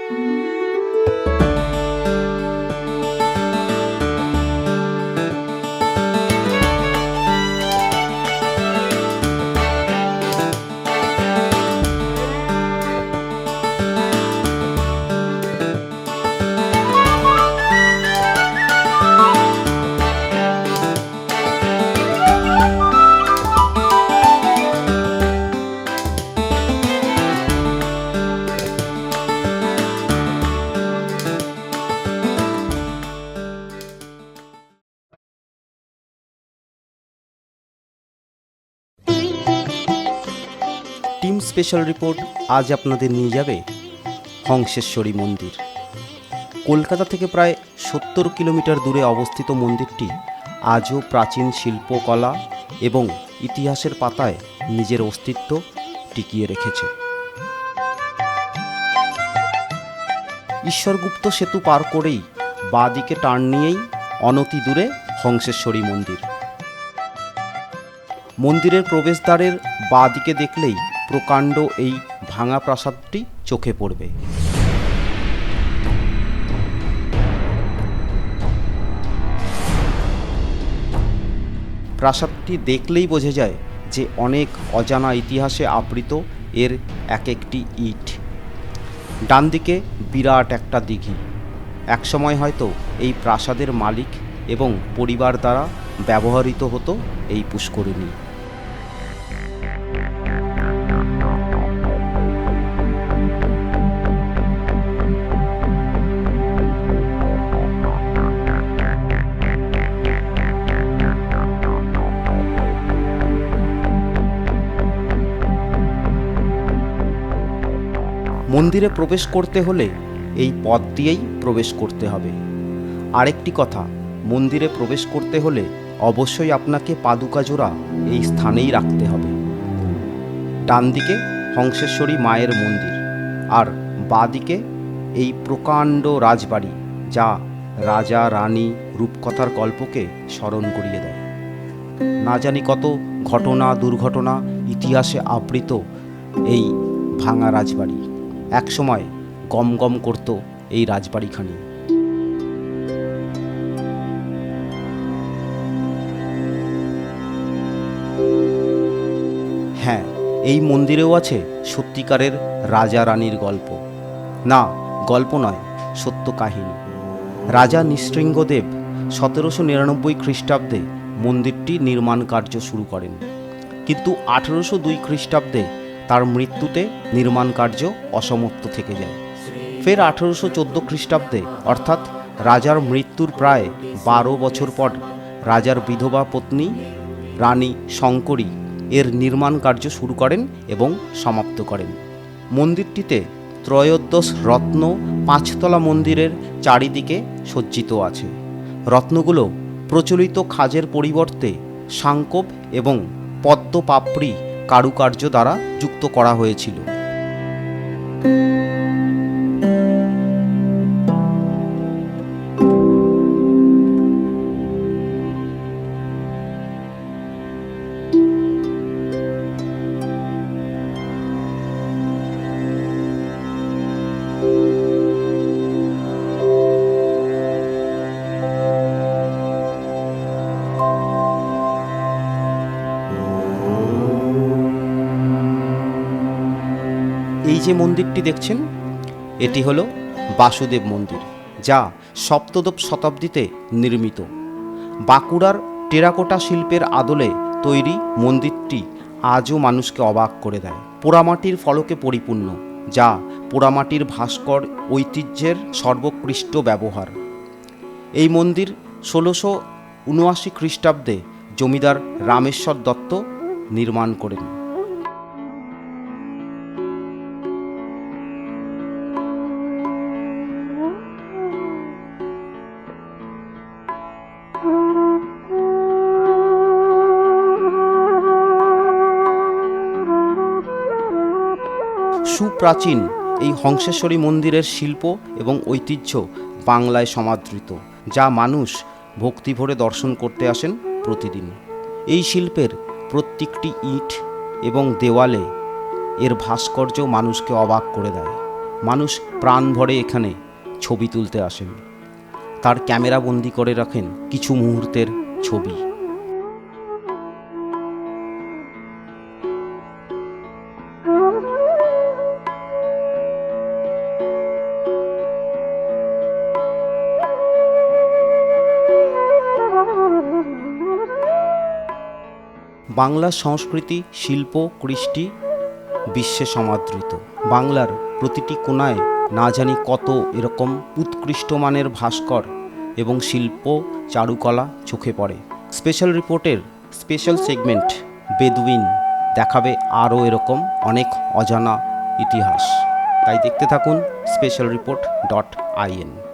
Team special report আজ আপনাদের নিয়ে যাবে হংসেশ্বরী মন্দির। কলকাতা থেকে প্রায় 70 কিলোমিটার দূরে অবস্থিত মন্দিরটি আজও প্রাচীন শিল্পকলা এবং ইতিহাসের পাতায় নিজের অস্তিত্ব টিকিয়ে রেখেছে। ঈশ্বরগুপ্ত সেতু পার করেই বাঁ দিকে টার্ন নিয়েই অনতি দূরে হংসেশ্বরী মন্দির। মন্দিরের প্রবেশদ্বারের বাঁ দিকে দেখলেই প্রকাণ্ড এই ভাঙা প্রাসাদটি চোখে পড়বে। প্রাসাদটি দেখলেই বোঝা যায় যে অনেক অজানা ইতিহাসে আবৃত এর এক একটি ইট। ডান দিকে বিরাট একটা দিঘি। একসময় হয়তো এই প্রাসাদের মালিক এবং পরিবার দ্বারা ব্যবহৃত হতো এই পুষ্করিণী। মন্দিরে প্রবেশ করতে হলে এই পথ দিয়েই প্রবেশ করতে হবে। আরেকটি কথা, মন্দিরে প্রবেশ করতে হলে অবশ্যই আপনাকে পাদুকা জোড়া এই স্থানেই রাখতে হবে। ডান দিকে হংসেশ্বরী মায়ের মন্দির আর বাঁ দিকে এই প্রকাণ্ড রাজবাড়ি, যা রাজা রানী রূপকথার গল্পকে স্মরণ করিয়ে দেয়। না জানি কত ঘটনা দুর্ঘটনা ইতিহাসে আবৃত এই ভাঙা রাজবাড়ি। একসময় গম গম করত এই রাজবাড়িখানি। হ্যাঁ, এই মন্দিরেও আছে সত্যিকারের রাজা রানীর গল্প। না, গল্প নয়, সত্য কাহিনী। রাজা নৃসিংহদেব 1799 খ্রিস্টাব্দে মন্দিরটি নির্মাণ কার্য শুরু করেন, কিন্তু 1802 খ্রিস্টাব্দে তার মৃত্যুতে নির্মাণ কার্য অসমাপ্ত থেকে যায়। ফের 1814 খ্রিস্টাব্দে অর্থাৎ রাজার মৃত্যুর প্রায় 12 বছর পর রাজার বিধবা পত্নী রানী শঙ্করী এর নির্মাণ কার্য শুরু করেন এবং সমাপ্ত করেন। মন্দিরটিতে ত্রয়োদশ রত্ন 5তলা মন্দিরের চারিদিকে সজ্জিত আছে। রত্নগুলো প্রচলিত খাজের পরিবর্তে সাংকোব এবং পদ্ম পাপড়ি কারুকার্য দ্বারা যুক্ত করা হয়েছিল। এই যে মন্দিরটি দেখছেন, এটি হলো বাসুদেব মন্দির, যা সপ্তদশ শতাব্দীতে নির্মিত। বাঁকুড়ার টেরাকোটা শিল্পের আদলে তৈরি মন্দিরটি আজও মানুষকে অবাক করে দেয়। পোড়ামাটির ফলকে পরিপূর্ণ, যা পোড়ামাটির ভাস্কর ঐতিহ্যের সর্বোৎকৃষ্ট ব্যবহার। এই মন্দির 1679 খ্রিস্টাব্দে জমিদার রামেশ্বর দত্ত নির্মাণ করেন। সুপ্রাচীন এই হংসেশ্বরী মন্দিরের শিল্প এবং ঐতিহ্য বাংলায় সমাদৃত, যা মানুষ ভক্তিভরে দর্শন করতে আসেন প্রতিদিন। এই শিল্পের প্রত্যেকটি ইট এবং দেওয়ালে এর ভাস্কর্য মানুষকে অবাক করে দেয়। মানুষ প্রাণ ভরে এখানে ছবি তুলতে আসেন। তার ক্যামেরা বন্দি করে রাখেন কিছু মুহূর্তের ছবি। বাংলার সংস্কৃতি, শিল্প, কৃষ্টি বিশ্বে সমাদৃত। বাংলার প্রতিটি কোণায় না জানি কত এরকম উৎকৃষ্ট মানের ভাস্কর এবং শিল্প চারুকলা চোখে পড়ে। স্পেশাল রিপোর্টের স্পেশাল সেগমেন্ট বেদুইন দেখাবে আরও এরকম অনেক অজানা ইতিহাস। তাই দেখতে থাকুন specialreport.in।